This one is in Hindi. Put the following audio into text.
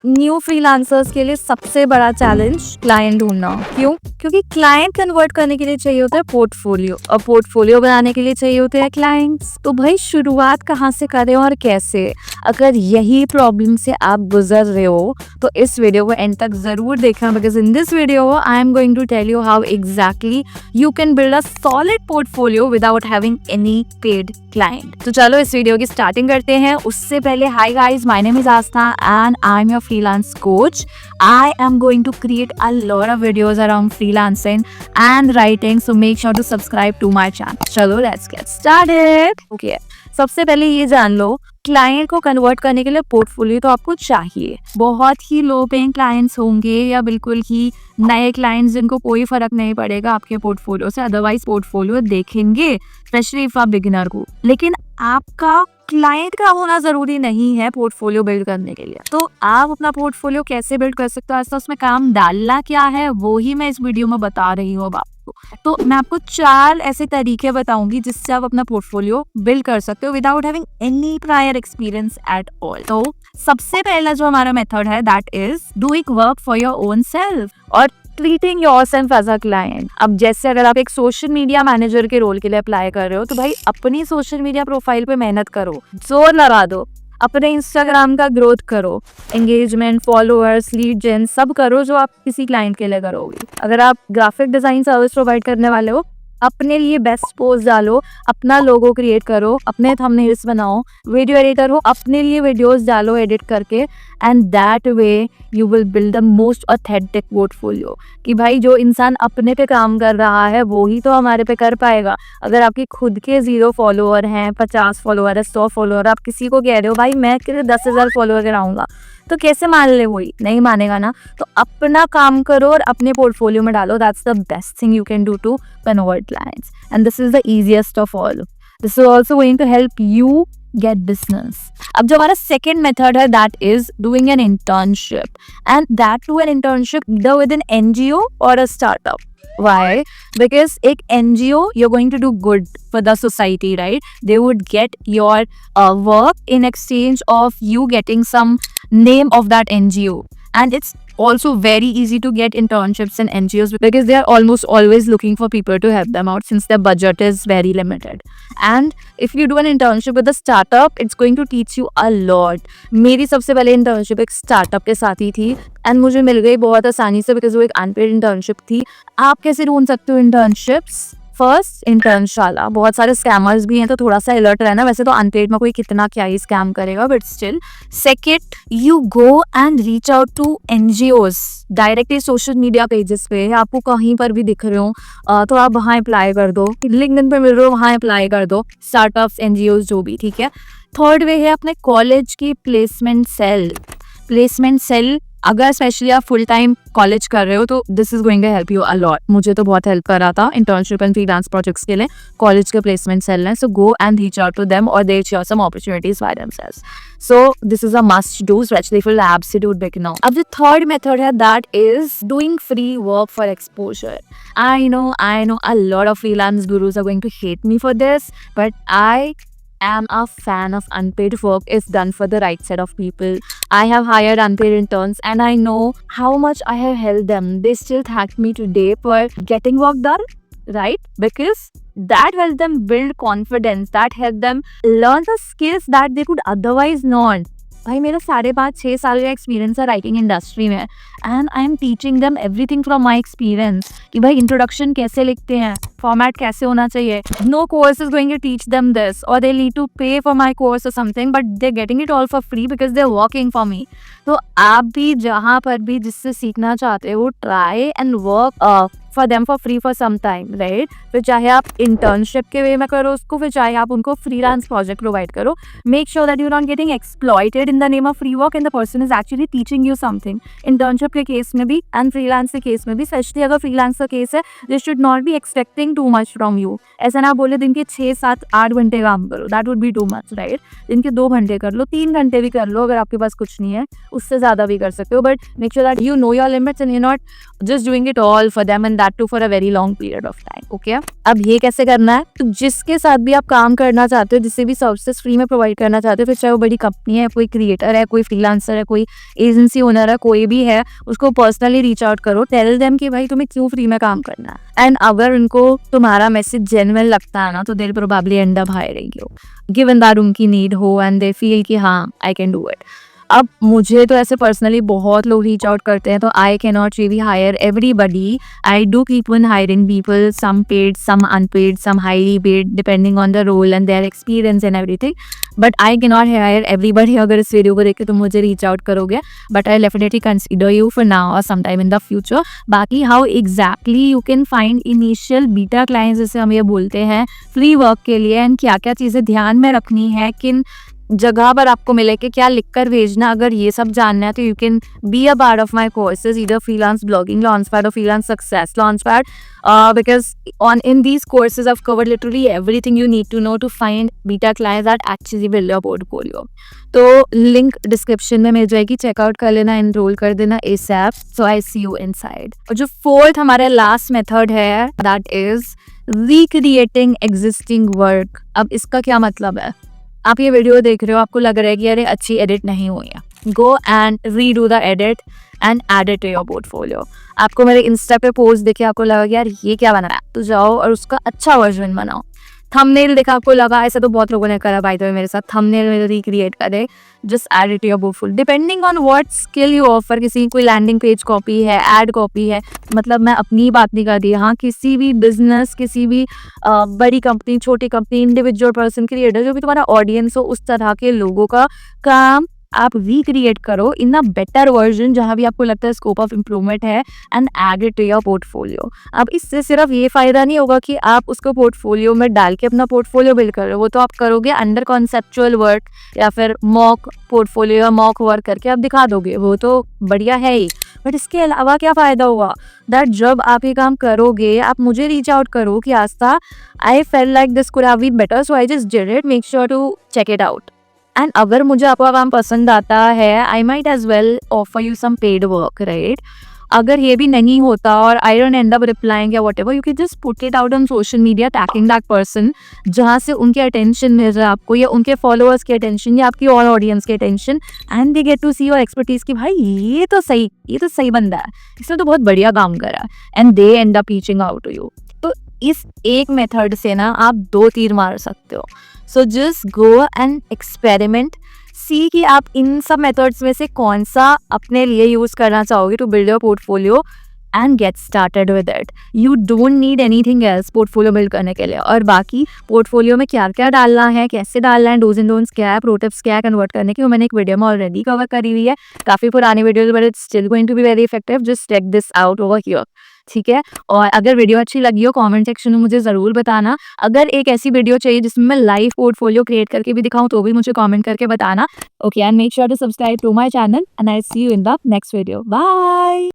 न्यू फ्रीलांसर्स के लिए सबसे बड़ा चैलेंज क्लाइंट ढूंढना। क्यों? क्योंकि क्लाइंट कन्वर्ट करने के लिए चाहिए होता है पोर्टफोलियो, और पोर्टफोलियो बनाने के लिए चाहिए होते हैं क्लाइंट्स। तो भाई शुरुआत कहाँ से करें और कैसे? अगर यही प्रॉब्लम से आप गुजर रहे हो तो इस वीडियो को एंड तक जरूर देखना, because in this video I am going to tell you how exactly you can build a solid portfolio without having any paid client. तो चलो इस वीडियो की स्टार्टिंग करते हैं। उससे पहले, hi guys, my name is Aastha and I am your freelance coach. I am going to create a lot of videos around freelancing and writing, so make sure to subscribe to my channel. चलो let's get started. Okay. सबसे पहले ये जान लो, क्लाइंट को कन्वर्ट करने के लिए पोर्टफोलियो तो आपको चाहिए। बहुत ही लो पेइंग क्लाइंट्स होंगे या बिल्कुल ही नए क्लाइंट्स जिनको कोई फर्क नहीं पड़ेगा आपके पोर्टफोलियो से, अदरवाइज पोर्टफोलियो देखेंगे, स्पेशली फॉर बिगिनर को। लेकिन आपका क्लाइंट का होना जरूरी नहीं है पोर्टफोलियो बिल्ड करने के लिए। तो आप अपना पोर्टफोलियो कैसे बिल्ड कर सकते हो, ऐसा उसमें काम डालना क्या है, वो ही मैं इस वीडियो में बता रही हूँ अब आपको। तो मैं आपको 4 ऐसे तरीके बताऊंगी जिससे आप अपना पोर्टफोलियो बिल्ड कर सकते हो without having any prior experience at all. तो सबसे पहला जो हमारा मेथड है that is doing work for your own self और treating yourself as a client. अब जैसे अगर आप एक सोशल मीडिया मैनेजर के रोल के लिए अप्लाई कर रहे हो तो भाई अपनी सोशल मीडिया प्रोफाइल पे मेहनत करो, जोर लगा दो, अपने इंस्टाग्राम का ग्रोथ करो, एंगेजमेंट, फॉलोअर्स, लीड जेन सब करो जो आप किसी क्लाइंट के लिए करोगे। अगर आप ग्राफिक डिजाइन सर्विस प्रोवाइड करने वाले हो, अपने लिए बेस्ट पोस्ट डालो, अपना लोगो क्रिएट करो, अपने थंबनेल्स बनाओ, वीडियो एडिटर हो, अपने लिए वीडियोस डालो एडिट करके, and that way you will build the most authentic portfolio. कि भाई जो इंसान अपने पे काम कर रहा है वो ही तो हमारे पे कर पाएगा। अगर आपके खुद के 0 फॉलोअर हैं, 50 फॉलोअर है, 100 फॉलोअर, आप किसी को कह रहे हो भाई मैं 10,000 फॉलोअर कराऊंगा, तो कैसे मान ले? वही नहीं मानेगा ना। तो अपना काम करो और अपने पोर्टफोलियो में डालो। That's the best thing you can do to convert clients, and this is the easiest of all. This is also going to help you get business. अब जो हमारा सेकेंड मेथड है that is doing an internship, and that too an internship either with an NGO or a startup. Why? Because एक NGO, you're going to do good for the society, right? They would get your work in exchange of you getting some name of that NGO. And it's also very easy to get internships in NGOs because they are almost always looking for people to help them out since their budget is very limited. And if you do an internship with a startup, it's going to teach you a lot. मेरी सबसे पहले इंटर्नशिप एक स्टार्टअप के साथ ही थी एंड मुझे मिल गई बहुत आसानी से बिकॉज वो एक अनपेड इंटर्नशिप थी। आप कैसे ढूंढ सकते हो इंटर्नशिप्स? फर्स्ट, इंटर्नशाला। बहुत सारे स्कैमर्स भी हैं तो थोड़ा सा अलर्ट रहना। वैसे तो अनपेड में कोई कितना क्या ही स्कैम करेगा, but still. Second, you go and reach out to NGOs directly social media pages पे। आपको कहीं पर भी दिख रहे हो तो आप वहाँ अप्लाई कर दो, लिंक्डइन पे मिल रहे हो वहाँ अप्लाई कर दो, स्टार्टअप्स, NGOs जो भी, ठीक है। थर्ड वे है अपने कॉलेज की प्लेसमेंट सेल। अगर स्पेशली आप फुल टाइम कॉलेज कर रहे हो तो this is going to help you a lot. मुझे तो बहुत हेल्प कर रहा था इंटर्नशिप एंड फ्रीलांस प्रोजेक्ट्स के लिए कॉलेज के प्लेसमेंट सेल है। So go and reach out to them और they share some opportunities by themselves. So this is a must do, specially for absolute beginner. अब जो थर्ड मेथड है that is doing free work for exposure. I know a lot of freelance gurus are going to hate me for this, but I am a fan of unpaid work if done for the right set of people. I have hired unpaid interns and I know how much I have helped them. They still thank me today for getting work done, right? Because that helped them build confidence, that helped them learn the skills that they could otherwise not. भाई मेरा 5.5-6 साल का एक्सपीरियंस है राइटिंग इंडस्ट्री में and I am teaching them everything from my experience कि भाई इंट्रोडक्शन कैसे लिखते हैं, फॉर्मेट कैसे होना चाहिए। No course is going to teach them this और they need to pay for my course और something, but they getting it all for free because they are working for me. तो आप भी जहाँ पर भी जिससे सीखना चाहते हो, try and work for them for free for some time, right? फिर चाहे आप इंटर्नशिप के वे में करो उसको, फिर चाहे आप उनको फ्रीलांस प्रोजेक्ट प्रोवाइड करो। Make sure that you are not getting exploited in the name of free work and the person is actually teaching you something. Internship के केस में भी एंड फ्रीलांस के केस में भी, स्पेशली अगर फ्रीलांस का केस है, they should not be expecting too much from you. ऐसा ना बोले दिन के 6-7-8 घंटे काम करो, that would be too much, right? दिन के 2 घंटे कर लो, 3 घंटे भी कर लो अगर आपके पास कुछ नहीं है, उससे ज़्यादा भी कर सकते हो, but make sure that you know your limits and you not just doing it all for them, and that too for a very long period of time. Okay, अब ये कैसे करना है? तो जिसके साथ भी आप काम करना चाहते हो, जिससे भी सर्विसेज फ्री में प्रोवाइड करना चाहते हो, फिर चाहे वो बड़ी कंपनी है, कोई क्रिएटर है, कोई फ्रीलांसर है, कोई एजेंसी ओनर है, कोई भी है, उसको पर्सनली रीच आउट करो, टेल देम कि भाई तुम्हें क्यों फ्री में काम करना है। एंड अगर उनको तुम्हारा मैसेज जेन्युइन लगता है ना, तो they probably and up hiring you, given that उनकी नीड हो एंड दे फील कि हाँ आई कैन डू इट। अब मुझे तो ऐसे पर्सनली बहुत लोग रीच आउट करते हैं, तो I can not really hire everybody. I do keep on hiring people, some paid, some unpaid, some highly paid, depending on the role and their experience and everything, but I can not hire everybody. अगर इस वीडियो को देख के तुम मुझे रीच आउट करोगे, but I definitely consider you for now और some time in the future. बाकी how exactly you can find initial beta clients, जैसे हम ये बोलते हैं, फ्री वर्क के लिए, एंड क्या क्या चीज़ें ध्यान में रखनी है, किन जगह पर आपको मिले कि क्या लिखकर भेजना, अगर ये सब जानना है तो you can be a part of my courses, either freelance blogging launchpad और freelance success launchpad, because in these courses I've covered literally everything you need to know to find beta clients that actually build your portfolio. तो लिंक डिस्क्रिप्शन में मिल जाएगी, चेकआउट कर लेना, एनरोल कर देना ASAP. So I see you inside. और जो फोर्थ हमारा लास्ट मेथड है, that is recreating existing work. अब इसका क्या मतलब है? आप ये वीडियो देख रहे हो, आपको लग रहा है कि अरे अच्छी एडिट नहीं हुई है, go and redo the edit and add it to your portfolio. आपको मेरे इंस्टा पे पोस्ट देखे आपको लगा कि यार ये क्या बना रहा है, तो जाओ और उसका अच्छा वर्जन बनाओ. थंबनेल देखा आपको लगा, ऐसा तो बहुत लोगों ने करा बाय द वे मेरे साथ, थंबनेल में रिक्रिएट करे, just add it to your portfolio depending on what skill you offer. किसी कोई लैंडिंग पेज कॉपी है, एड कॉपी है, मतलब मैं अपनी बात नहीं कर रही. हाँ, किसी भी बिजनेस, किसी भी बड़ी कंपनी, छोटी कंपनी, इंडिविजुअल पर्सन, क्रिएटर, जो भी तुम्हारा ऑडियंस हो, उस तरह के लोगों का काम आप रिक्रिएट करो इन अ बेटर वर्जन, जहाँ भी आपको लगता है स्कोप ऑफ इम्प्रूवमेंट है, and add it to your portfolio. अब इससे सिर्फ ये फायदा नहीं होगा कि आप उसको पोर्टफोलियो में डाल के अपना पोर्टफोलियो बिल्ड कर रहे हो, वो तो आप करोगे अंडर कॉन्सेप्चुअल वर्क या फिर मॉक पोर्टफोलियो या मॉक वर्क करके आप दिखा दोगे, वो तो बढ़िया है ही. बट इसके अलावा क्या फ़ायदा हुआ, दैट जब आप ये काम करोगे, आप मुझे रीच आउट करो कि Aastha, I fail like this could have been better, so I just did it, make sure to check it out. And अगर मुझे आपका काम पसंद आता है, I might as well offer you some paid work, right. अगर ये भी नहीं होता और I don't end up replying या whatever, you can just put it out on social media, tagging that person, जहाँ से उनकी अटेंशन मिल रहा है आपको, या उनके फॉलोअर्स की अटेंशन, या आपकी और ऑडियंस की attention, and they get to see your expertise कि भाई ये तो सही बंदा है, इसने तो बहुत बढ़िया काम करा, and they end up reaching out to you. तो इस एक मेथड से ना आप 2 तीर मार सकते हो. So just go and experiment, see कि आप इन सब मेथड्स में से कौन सा अपने लिए यूज करना चाहोगे to build your portfolio, and get started with it. You don't need anything else portfolio build करने के लिए. और बाकी पोर्टफोलियो में क्या क्या डालना है, कैसे डालना है, डूज एंड डोंट्स क्या है, प्रो टिप्स क्या है कन्वर्ट करने की, वो मैंने एक वीडियो में ऑलरेडी कवर करी हुई है, काफ़ी पुरानी video, but it's still going to be very effective. Just check this out over here, ठीक है. और अगर वीडियो अच्छी लगी हो, कमेंट सेक्शन में मुझे ज़रूर बताना. अगर एक ऐसी वीडियो चाहिए जिसमें मैं लाइव पोर्टफोलियो क्रिएट करके भी दिखाऊं, तो भी मुझे कमेंट करके बताना. Okay, and make sure to subscribe to my channel, and I see you in the next video. Bye.